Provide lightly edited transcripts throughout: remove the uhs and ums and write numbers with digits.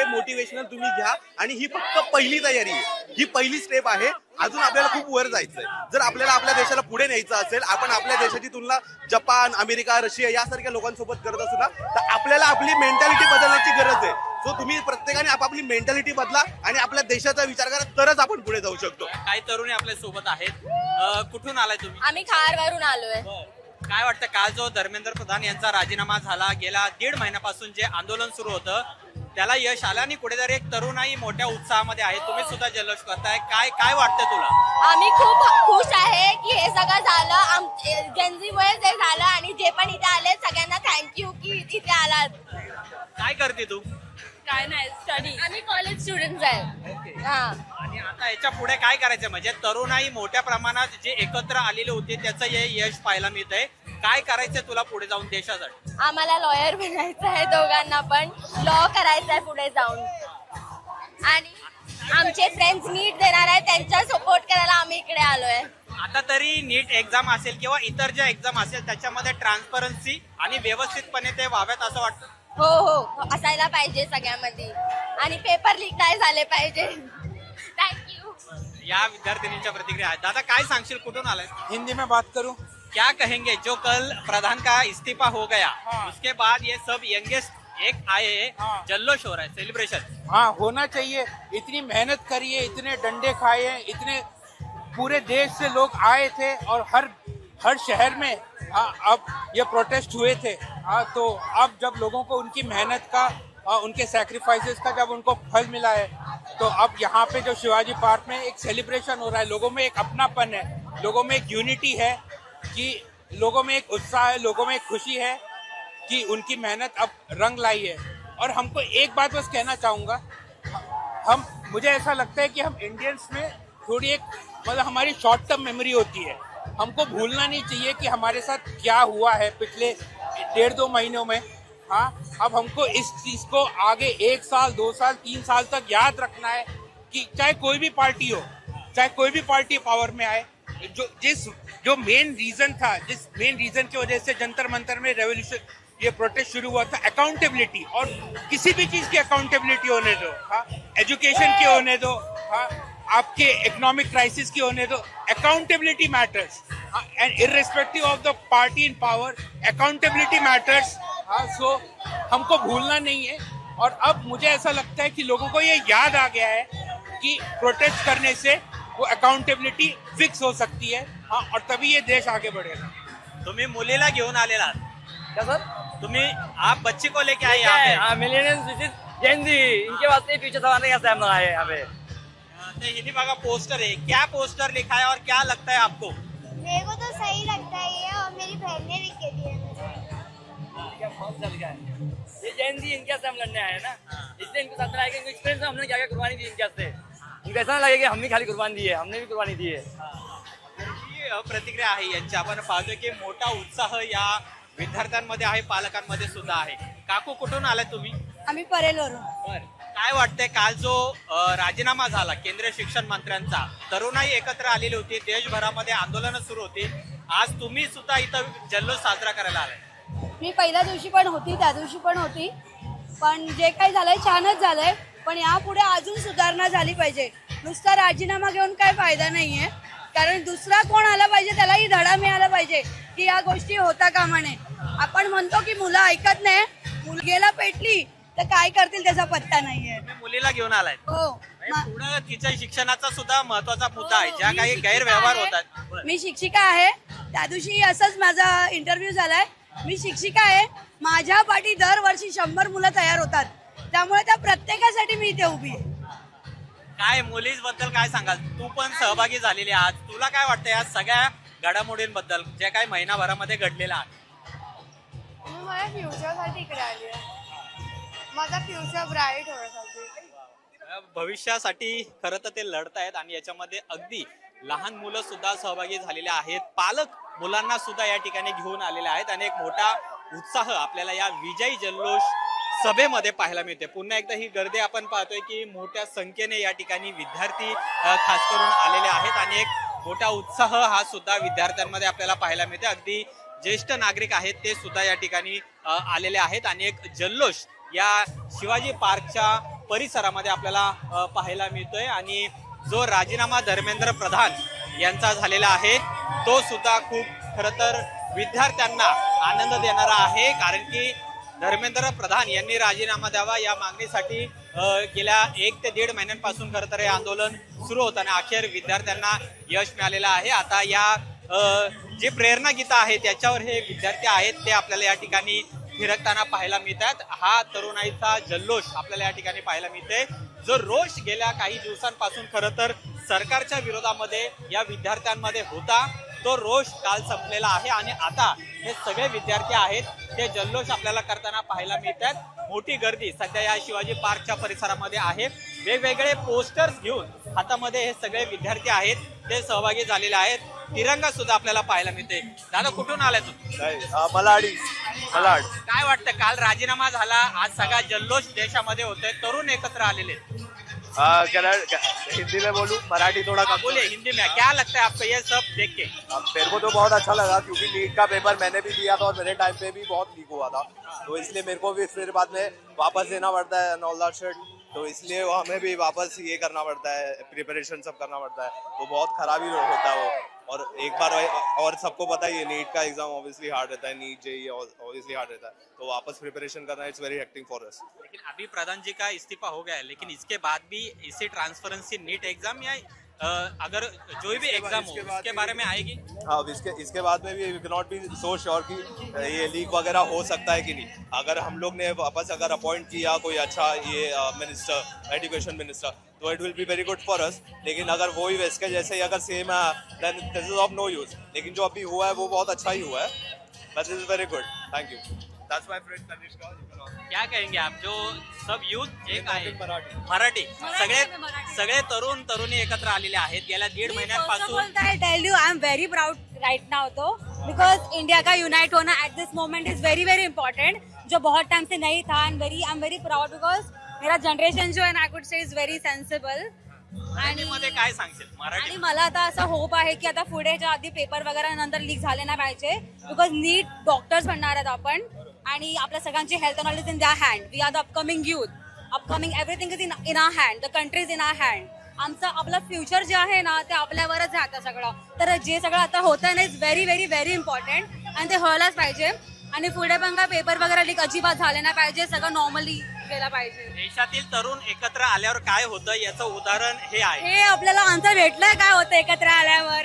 Motivational तुम्ही घ्या. आणि ही फक्त पहिली तयारी आहे, ही पहिली स्टेप आहे. अजून आपल्याला खूप वर जायचंय. जर आपल्याला आपल्या देशाला पुढे न्यायचं असेल, आपण आपल्या देशाची तुलना जपान, अमेरिका, रशिया यासारख्या लोकांसोबत करत असू ना, तर आपल्याला आपली मेंटॅलिटी बदलण्याची गरज आहे. सो तुम्ही प्रत्येकाने आपापली मेंटॅलिटी बदला आणि आपल्या देशाचा विचार करा, तरच आपण पुढे जाऊ शकतो. काही तरुणी आपल्या सोबत आहेत. कुठून आलाय तुम्ही? आम्ही खारवरून आलोय. काय वाटतं, काल जो धर्मेंद्र प्रधान यांचा राजीनामा झाला, गेला 1.5 महिन्यापासून जे आंदोलन सुरू होतं त्याला यश आलं आणि कुठेतरी एक तरुणाई मोठ्या उत्साहामध्ये आहे. तुम्ही सुद्धा जल्लोष करताय, काय काय वाटतं तुला? आम्ही खूप खुश आहे की हे सगळं झालं, जनजीमुळे जे झालं आणि जे पण इथे आले सगळ्यांना थँक्यू की इथे आलात. काय करते तू? काय नाही, स्टडी. आम्ही कॉलेज स्टुडंट आहे. हा. आणि आता याच्या पुढे काय करायचं? म्हणजे तरुणाई मोठ्या प्रमाणात जे एकत्र आलेले होते त्याचं हे यश पाहायला मिळतंय. काय करायचंय तुला पुढे जाऊन देशासाठी? आम्हाला लॉयर बनायचं आहे, दोघांना पण लॉ करायचा आहे पुढे जाऊन. आणि आमचे फ्रेंड्स नीट देणार आहे, त्यांचा सपोर्ट करायला आम्ही इकडे आलोय. आता तरी नीट एक्झाम असेल किंवा इतर ज्या एक्झाम असेल त्याच्यामध्ये ट्रान्सपरन्सी आणि व्यवस्थितपणे ते व्हाव्यात असं वाटतं? हो हो, असायला पाहिजे सगळ्यामध्ये. आणि पेपर लीक नाही झाले पाहिजे. थँक्यू. या विद्यार्थिनींच्या प्रतिक्रिया आहेत. दादा काय सांगशील, कुठून आलाय? हिंदी में बात करूं? क्या कहेंगे जो कल प्रधान का इस्तीफा हो गया, उसके बाद ये सब यंगेस्ट एक आए, जल्लोष हो रहा है, सेलिब्रेशन? हाँ, होना चाहिए. इतनी मेहनत करी है, इतने डंडे खाए हैं, इतने पूरे देश से लोग आए थे और हर शहर में अब ये प्रोटेस्ट हुए थे. तो अब जब लोगों को उनकी मेहनत का, उनके सैक्रिफाइसेस का जब उनको फल मिला है, तो अब यहाँ पे जो शिवाजी पार्क में एक सेलिब्रेशन हो रहा है. लोगों में एक अपनापन है, लोगों में एक यूनिटी है, कि लोगों में एक उत्साह है, लोगों में एक खुशी है कि उनकी मेहनत अब रंग लाई है. और हमको एक बात बस कहना चाहूँगा, मुझे ऐसा लगता है कि हम इंडियंस में थोड़ी एक मतलब हमारी शॉर्ट टर्म मेमोरी होती है. हमको भूलना नहीं चाहिए कि हमारे साथ क्या हुआ है पिछले 1.5-2 महीनों में. हाँ, अब हमको इस चीज को आगे 1 साल 2 साल 3 साल तक याद रखना है कि चाहे कोई भी पार्टी हो, चाहे कोई भी पार्टी पावर में आए, जो मेन रीजन था, जिस मेन रीजन की वजह से जंतर मंतर में रेवोल्यूशन, ये प्रोटेस्ट शुरू हुआ था, अकाउंटेबिलिटी. और किसी भी चीज की अकाउंटेबिलिटी होने दो. हाँ, एजुकेशन की होने दो. हाँ, आपके इकोनॉमिक क्राइसिस की होने दो. Accountability matters. And irrespective of the party in power, accountability matters. हाँ, सो हमको भूलना नहीं है. और अब मुझे ऐसा लगता है कि लोगों को ये याद आ गया है कि प्रोटेस्ट करने से वो अकाउंटेबिलिटी फिक्स हो सकती है. हाँ, और तभी ये देश आगे बढ़ेगा. तुम्ही मुलीला घेऊन आलेला आहात. क्या सर? तुम्ही आप बच्ची को लेके आए यहाँ पे? मिलेनियल्स विच इज जेन जी, इनके वास्ते फ्यूचर संवारने का हम लोग आए हैं यहाँ पे. तो हिंदी भागा पोस्टर है, क्या पोस्टर लिखा है और क्या लगता है आपको? मेरे को तो सही लगता है ये, और मेरी बहन ने भी के दिया मुझे. क्या बहुत अच्छा लिखा है. ये जैन जी इनके वास्ते हम लड़ने आए हैं ना, इसलिए इनको साथ आएगा. इनको एक्सपीरियंस है, हमने क्या क्या कुर्बानी दी इनके वास्ते. इनको ऐसा ना लगे कि हम ही खाली कुर्बानी दी है, हमने भी कुर्बानी दी है. ही प्रतिक्रिया आहे यांची. आपण पाहतोय की मोठा उत्साह या विद्यार्थ्यांमध्ये आहे, पालकांमध्ये सुद्धा आहे. काकू कुठून आलाय तुम्ही? आम्ही परेलवरून. काय वाटतंय, काल जो राजीनामा झाला केंद्रीय शिक्षण मंत्र्यांचा, तरुणाई एकत्र आलेली होती, देशभरामध्ये आंदोलनं सुरू होती, आज तुम्ही सुद्धा इथं जल्लोष साजरा करायला आलाय. मी पहिल्या दिवशी पण होती, त्या दिवशी पण होती. पण जे काही झालंय छानच झालंय. पण यापुढे अजून सुधारणा झाली पाहिजे. नुसता राजीनामा घेऊन काय फायदा नाहीये, कारण दुसरा कोण आला पाहिजे, त्यालाही धडा मिळाला पाहिजे की या गोष्टी होता कामा नये. आपण म्हणतो की मुलं ऐकत नाही, मुलगीला पेटली तर काय करतील त्याचा पत्ता नाहीये. तुम्ही मुलीला घेऊन आलाय. हो, पुढे तिच्या शिक्षणाचा सुद्धा महत्वाचा मुद्दा आहे, ज्या मी काही शिक्षिका गैरव्यवहार आहे. होतात. मी शिक्षिका आहे. त्या दिवशी असंच माझा इंटरव्ह्यू झालाय. मी शिक्षिका आहे. माझ्या पाठी दरवर्षी 100 मुलं तयार होतात, त्यामुळे त्या प्रत्येकासाठी मी इथे उभी आहे. काय मुलींबद्दल काय सांगाल? तू पण सहभागी झालेली आहात, तुला काय वाटतं या सगळ्या घडामोडींबद्दल जे काही महिनाभरामध्ये घडलेलं आहे? मी माझ्या फ्युचरसाठी इकडे आली आहे, माझा फ्युचर ब्राईट होण्यासाठी. भविष्यासाठी खरं तर ते लढत आहेत आणि याच्यामध्ये अगदी लहान मुलं सुद्धा सहभागी झालेले आहेत. पालक मुलांना सुद्धा या ठिकाणी घेऊन आलेले आहेत आणि एक मोठा उत्साह आपल्याला या विजयी जल्लोष सभेमध्ये पाहायला मिळते. पुन्हा एकदा ही गर्दी आपण पाहतोय की मोठ्या संख्येने या ठिकाणी विद्यार्थी खास करून आलेले आहेत आणि एक मोठा उत्साह हा सुद्धा विद्यार्थ्यांमध्ये आपल्याला पाहायला मिळते. अगदी ज्येष्ठ नागरिक आहेत ते सुद्धा या ठिकाणी आलेले आहेत आणि एक जल्लोष या शिवाजी पार्कच्या परिसरामध्ये आपल्याला पाहायला मिळतोय आणि जो राजीनामा धर्मेंद्र प्रधान यांचा झालेला आहे तो सुद्धा खूप खरं तर विद्यार्थ्यांना आनंद देणारा आहे, कारण की धर्मेंद्र प्रधान यांनी राजीनामा द्यावा या मागणीसाठी गेल्या 1 ते 1.5 महिन्यांपासून खरं तर हे आंदोलन सुरू होतं आणि अखेर विद्यार्थ्यांना यश मिळालेलं आहे. आता या जी प्रेरणा गीतं आहेत त्याच्यावर हे विद्यार्थी आहेत ते आपल्याला या ठिकाणी फिरकताना पाहायला मिळतात. हा तरुणाईचा जल्लोष आपल्याला या ठिकाणी पाहायला मिळते. जो रोष गेल्या काही दिवसांपासून खरं तर सरकारच्या विरोधामध्ये या विद्यार्थ्यांमध्ये होता तो रोष काल संपलेला आहे आणि आता हे सगळे विद्यार्थी आहेत ते जल्लोष आपल्याला करताना पाहायला मिळतात. मोठी गर्दी सध्या या शिवाजी पार्कच्या परिसरामध्ये आहे. वेगवेगळे पोस्टर्स घेऊन हातामध्ये हे सगळे विद्यार्थी आहेत ते सहभागी झालेले आहेत. तिरंगा सुद्धा आपल्याला पाहायला मिळते. दादा कुठून आलाय तू? मलाड. काय वाटतं, काल राजीनामा झाला, आज सगळा जल्लोष देशामध्ये होतोय, तरुण एकत्र आलेले आहेत. हिंदी में बोलूं, मराठी थोड़ा कम। बोलिए हिंदी में, क्या लगता है आपको ये सब देख के? मेरे को तो बहुत अच्छा लगा क्योंकि नीट का पेपर मैंने भी दिया था और मेरे टाइम पे भी बहुत लीक हुआ था, तो इसलिए मेरे को भी फिर बाद में वापस देना पड़ता है ऑल दैट शिट, तो इसलिए हमें भी वापस ये करना पड़ता है, प्रिपरेशन सब करना पड़ता है, तो बहुत खराबी होता है वो। और एक बार और सबको पता ही है नीट का एग्जाम ऑब्वियसली हार्ड रहता है, नीट जेईई ऑब्वियसली हार्ड रहता है, तो वापस प्रिपरेशन करना it's very hectic for us. लेकिन अभी प्रधान जी का इस्तीफा हो गया है, लेकिन इसके बाद भी इसी ट्रांसपेरेंसी नीट एग्जाम या अगर जो भी एग्जाम हो उसके बारे में आएगी? हाँ, इसके बाद में भी we can not be so sure कि ये लीक वगैरह हो सकता है कि नहीं। अगर हम लोग ने वापस अगर अपॉइंट किया कोई अच्छा ये मिनिस्टर, एजुकेशन मिनिस्टर, तो it will be very good for us. लेकिन अगर वो ही इसके जैसे ही अगर सेम है then this is of no use. लेकिन जो अभी हुआ है वो बहुत अच्छा ही हुआ है, that is very good, thank you. That's my friend Tanishka. क्या कहेंगे आप, जो सब यूथ एक आहे मराठी सगळे तरुण तरुणी एकत्र आलेले आहेत गेल्या 1.5 महिन्यांपासून? I tell you, I am very proud right now though, because India का यूनाइट होना at this moment is very very important, जो बहुत टाइम से नहीं था, and I am very proud because मेरा जनरेशन जो है ना, I could say is very sensible. आणि मध्ये काय सांगशील मराठी? आणि मला आता असं होप आहे की आता पुढेच्या आधी पेपर वगैरे नंतर लीक झाले नाही पाहिजे, बिकॉज नीट डॉक्टर्स बनणार आहेत आपण आणि आपल्या सगळ्यांची health knowledge in their hand. We are the upcoming youth, upcoming everything is in our hand, the country is in our hand. आमचं आपलं फ्युचर जे आहे ना ते आपल्यावरच आहे आता सगळं. तर जे सगळं आता होतं ना is very very very important आणि ते व्हायलाच पाहिजे. आणि पुढे पण काय पेपर वगैरे लीक अजिबात झाले नाही पाहिजे, सगळं नॉर्मली केलं पाहिजे. देशातील तरुण एकत्र आल्यावर काय होतं याचं उदाहरण हे आहे. हे आपल्याला आन्सर भेटलंय काय होतं एकत्र आल्यावर.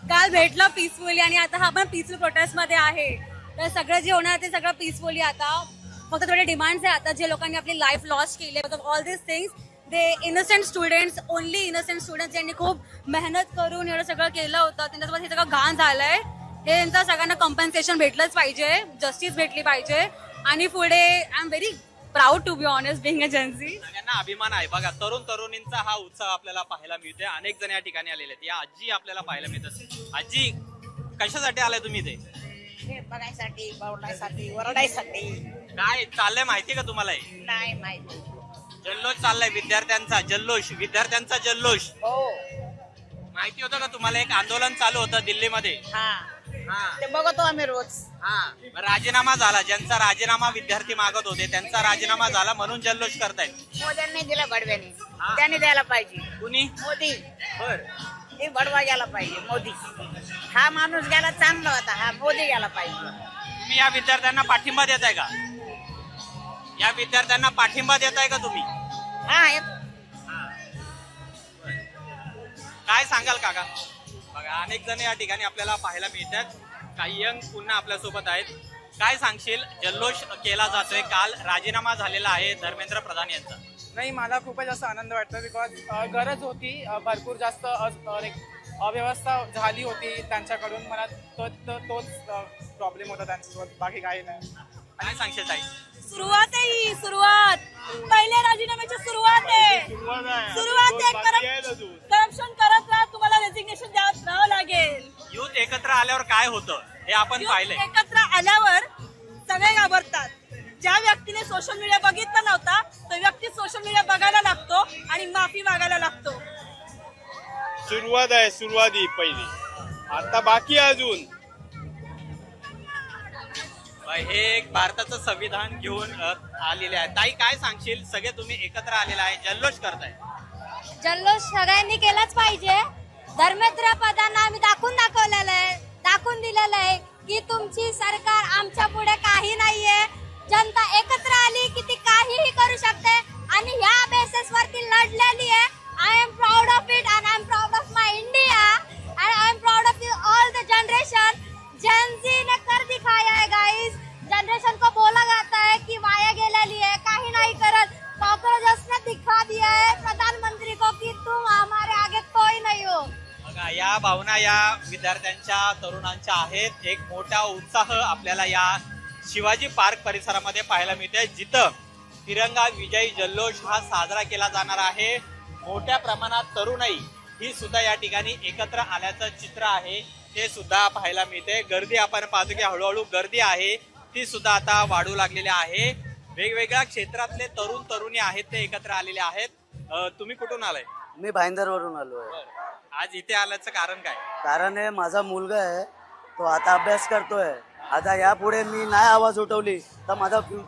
काल भेटलं पीसफुली आणि आता हा पण पीसफुल प्रोटेस्ट मध्ये आहे. तर सगळं जे होणार ते सगळं पीसफुली. आता फक्त थोडे डिमांड्स आहे आता जे लोकांनी आपली लाईफ लॉस केली आहे, all this things they innocent students, only innocent students ज्यांनी खूप मेहनत करून एवढं सगळं केलं होतं त्यांच्यासोबत हे सगळं घाण झालंय. हे यांचं सगळ्यांना कॉम्पन्सेशन भेटलंच पाहिजे, जस्टिस भेटली पाहिजे. आणि पुढे I am very proud to be honest being a Gen Z. सगळ्यांना अभिमान आहे बघा, तरुण तरुणींचा हा उत्साह आपल्याला पाहायला मिळतोय. अनेक जण या ठिकाणी आलेले आहेत. या आजी आपल्याला पाहायला मिळतात. आजी कशासाठी आलाय तुम्ही इथे? बघायसाठी, बवण्यासाठी, वरडायसाठी. काय चाललंय माहितीये का तुम्हाला? हे नाही माहिती. जल्लोष चाललाय विद्यार्थ्यांचा, विद्यार्थ्यांचा जल्लोष. हो, माहिती होतं का तुम्हाला? एक आंदोलन चालू होतं दिल्लीमध्ये. हा, हा ते बघतो आम्ही रोज. हा, राजीनामा झाला. ज्यांचा राजीनामा विद्यार्थी मागत होते त्यांचा राजीनामा झाला म्हणून जल्लोष करतायत. मोदींनी दिला बडव्याने, त्यांनी द्यायला पाहिजे. कुणी? मोदी. बर, हे बडवा गेला पाहिजे. मोदी हा माणूस गेला चांगला होता, हा मोदी गेला पाहिजे. तुम्ही या विद्यार्थ्यांना पाठिंबा देताय का? या विद्यार्थ्यांना पाठिंबा देताय का तुम्ही? हा, काय सांगाल काका? बघा अनेक जण या ठिकाणी आपल्याला पाहायला मिळतात. काही यंग पुन्हा आपल्या सोबत आहेत. काय सांगशील? जल्लोष केला जातोय, काल राजीनामा झालेला आहे धर्मेंद्र प्रधान यांचा. नाही, मला खूपच जास्त आनंद वाटतो बिकॉज गरज होती. भरपूर जास्त अव्यवस्था झाली होती त्यांच्याकडून. मला तोच प्रॉब्लेम होता त्यांच्यासोबत, बाकी काही नाही. काय सांगशील ताई? सुरुवात आहे ही, सुरुवात. पहिल्या राजीनाम्याची सुरुवात आहे. सुरुवात आहे. करप्शन करत राहा, तुम्हाला रेजिग्नेशन द्यावं लागेल. युथ एकत्र आल्यावर काय होतं हे आपण पाहिलंय. एकत्र आल्यावर सगळे घाबरतात. ज्या व्यक्तीने सोशल मीडिया बघितला नव्हता तो व्यक्ती सोशल मीडिया बघायला लागतो आणि माफी मागायला लागतो. सुरुवात आहे, सुरुवात ही पहिली, आता बाकी अजून. हे एक भारताचं संविधान घेऊन आलेले आहेत. ताई काय सांगशील, सगळे तुम्ही एकत्र आलेला आहे, जल्लोष करताय. जल्लोष सगळ्यांनी केलाच पाहिजे. धर्मेंद्र प्रधानांना आम्ही दाखवून दिलेलं आहे की तुमची सरकार आमच्या पुढे काही नाहीये. जनता एकत्र आली की ती काहीही करू शकते आणि ह्या बेसिस वरती लढलेली आहे. I am proud of it and I am proud of my India and I am proud of all the generation. Gen Z ने कर दिखाया है गाइस. जनरेशन को बोला जाता है कि वाया गेलेली है, काही नाही करत. कॉकरोचेस ने दिखा दिया है प्रधानमंत्री को कि तुम हमारे आगे कोई नहीं हो. बघा, या भावना या विद्यार्थ्यांच्या तरुणांच्या आहेत. एक मोठा उत्साह आपल्याला या शिवाजी पार्क परिसरामध्ये पाहायला मिळते, जिथं तिरंगा विजयी जल्लोष हा साजरा केला जाणार आहे. मोठ्या प्रमाणात तरुणाई ही सुद्धा या ठिकाणी एकत्र आल्याचं चित्र आहे, ते सुद्धा पाहायला मिळते. गर्दी आपण पाहतो की हळूहळू गर्दी आहे ती सुद्धा आता वाढू लागलेली आहे. वेगवेगळ्या क्षेत्रातले तरुण तरुणी आहेत ते एकत्र आलेले आहेत. तुम्ही कुठून आलाय? मी भाईंदर वरून आलो आहे. आज इथे आल्याचं कारण काय? कारण आहे माझा मुलगा आहे, तो आता अभ्यास करतोय. आता यापुढे मी नाही आवाज उठवली तर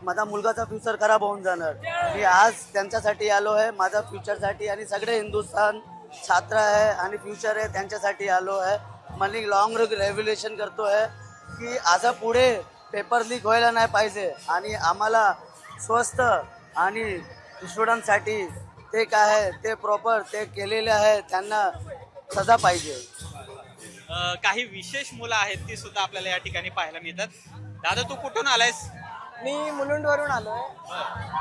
माझा मुलगाचा फ्युचर खराब होऊन जाणार. मी आज त्यांच्यासाठी आलो आहे, माझा फ्युचरसाठी, आणि सगळे हिंदुस्थान छात्र आहे आणि फ्युचर आहे त्यांच्यासाठी आलो आहे. मला लॉंग रेव्होल्युशन करतो आहे की आज पुढे पेपर लीक व्हायला नाही पाहिजे आणि आम्हाला स्वस्त आणि स्टुडंटसाठी ते काय आहे ते प्रॉपर ते केलेले आहे, त्यांना सजा पाहिजे. काही विशेष मुलं आहेत ती सुद्धा आपल्याला या ठिकाणी पाहायला मिळतात. दादा, तू कुठून आलायस? मी मुलुंड वरून आलोय.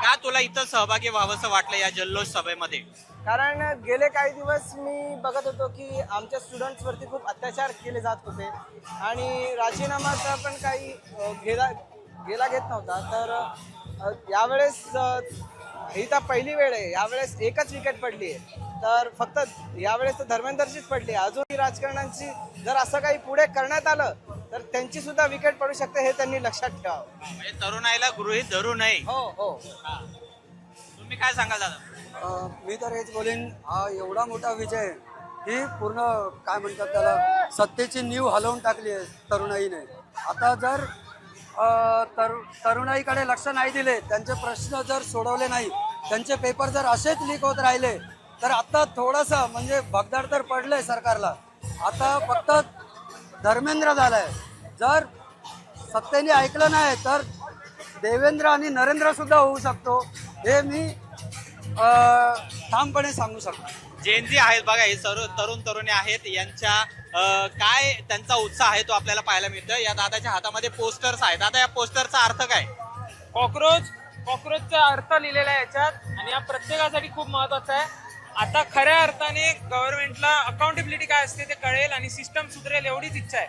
का तुला इथं सहभागी व्हावंसं वाटलं या जल्लोष सभेमध्ये? कारण गेले काही दिवस मी बघत होतो की आमच्या स्टुडंट्स वरती खूप अत्याचार केले जात होते आणि राजीनामाचा पण काही गेला घेत नव्हता. तर यावेळेस ही तर पहिली वेळ आहे, यावेळेस एकच विकेट पडली आहे. तर फक्त यावेळेस तर धर्मेंद्रचीच पडली. अजूनही राजकारणांची जर असं काही पुढे करण्यात आलं तर त्यांची सुद्धा विकेट पडू शकते, हे त्यांनी लक्षात ठेवावं. म्हणजे तरुणाईला गृहीत धरू नये. हो हो. तुम्ही काय सांगाल दादा? मी तर हेच बोलेन, हा एवढा मोठा विजय ही पूर्ण काय म्हणतात त्याला सत्तेची नीव हलवून टाकली आहे तरुणाईने. आता जर तरुणाईकडे लक्ष नाही दिले, त्यांचे प्रश्न जर सोडवले नाही, त्यांचे पेपर जर असेच लीक होत राहिले तर आता थोडंसं म्हणजे भगदाड तर पडलंय सरकारला. आता फक्त धर्मेंद्र झालाय. जर सत्तेने ऐकलं नाही तर देवेंद्र आणि नरेंद्र सुद्धा होऊ शकतो, हे मी ठामपणे सांगू शकतो. जेन जी आहेत बघा, हे सर्व तरुण तरुणी आहेत, यांच्या काय त्यांचा उत्साह आहे तो आपल्याला पाहायला मिळतो. या दादाच्या हातामध्ये पोस्टर्स आहेत. दादा, या पोस्टरचा अर्थ काय? कॉकरोचचा अर्थ लिहिलेला आहे याच्यात आणि या प्रत्येकासाठी खूप महत्वाचा आहे. आता खऱ्या अर्थाने गव्हर्नमेंटला अकाउंटेबिलिटी काय असते ते कळेल आणि सिस्टम सुधरेल एवढीच इच्छा आहे.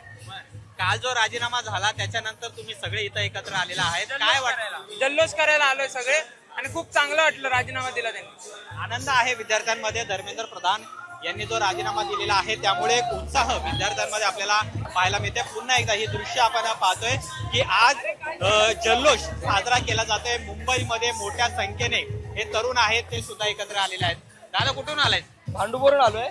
काल जो राजीनामा झाला त्याच्यानंतर तुम्ही सगळे इथं एकत्र आलेला आहेत, काय वाटलं? जल्लोष करायला आलोय सगळे आणि खूप चांगलं वाटलं राजीनामा दिला त्यांनी. आनंद आहे विद्यार्थ्यांमध्ये. धर्मेंद्र प्रधान यांनी जो राजीनामा दिलेला आहे त्यामुळे एक उत्साह विद्यार्थ्यांमध्ये आपल्याला पाहायला मिळते. पुन्हा एकदा ही दृश्य आपण पाहतोय की आज जल्लोष साजरा केला जातोय मुंबईमध्ये. मोठ्या संख्येने हे तरुण आहेत ते सुद्धा एकत्र आलेले आहेत. दादा, कुठून आलाय? भांडूपवरून आलोय.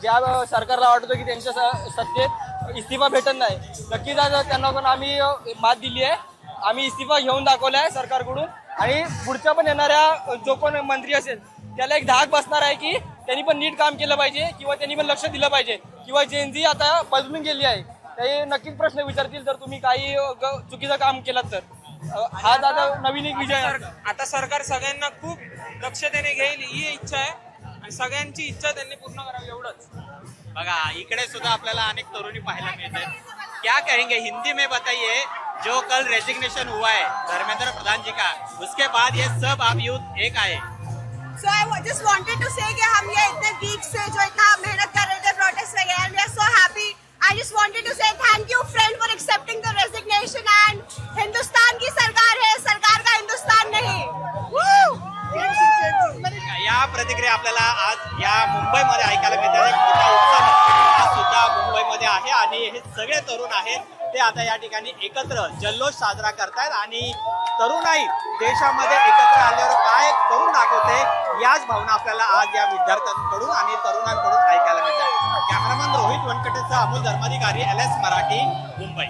ज्या सरकारला वाटतं की त्यांच्या सत्तेत इस्तिफा भेटत नाही, नक्कीच आज त्यांना पण आम्ही मात दिली आहे. आम्ही इस्तिफा घेऊन दाखवला आहे सरकारकडून आणि पुढच्या पण येणाऱ्या जो पण मंत्री असेल त्याला एक धाक बसणार आहे की त्यांनी पण नीट काम केलं पाहिजे किंवा त्यांनी पण लक्ष दिलं पाहिजे. किंवा जेनजी आता बदलून गेली आहे, ते नक्कीच प्रश्न विचारतील जर तुम्ही काही चुकीचं काम केलं तर. हा दादा नवीन एक विजय. आता सरकार सगळ्यांना खूप दक्षतेने घेईल ही इच्छा आहे आणि सगळ्यांची इच्छा त्यांनी पूर्ण करावी एवढंच. बघा, इकडे सुद्धा आपल्याला अनेक तरुणी पाहायला मिळतात. क्या कहेंगे, हिंदी में बताइए. जो कल रेजिग्नेशन हुआ है धर्मेंद्र प्रधान जी का, उसके बाद ये सब आप यूथ एक आए. So I just wanted to say कि हम ये इतने वीक से जो इतना मेहनत कर रहे थे प्रोटेस्ट वगैरह, and we are so happy. I just wanted to say thank you friend for accepting the resignation and Hindustan की सरकार है, सरकार का हिंदुस्तान नहीं. या प्रतिक्रिया आपल्याला आज या मुंबईमध्ये ऐकायला मिळतात. एक मोठा उत्साह हा सुद्धा मुंबईमध्ये आहे आणि हे सगळे तरुण आहेत ते आता या ठिकाणी एकत्र जल्लोष साजरा करतायत आणि तरुणाई देशामध्ये एकत्र आल्यावर काय करून दाखवते याच भावना आपल्याला आज या विद्यार्थ्यांकडून आणि तरुणांकडून ऐकायला मिळतात. कॅमेरामन रोहित वनकटेचा अमोल धर्माधिकारी, LS मराठी, मुंबई.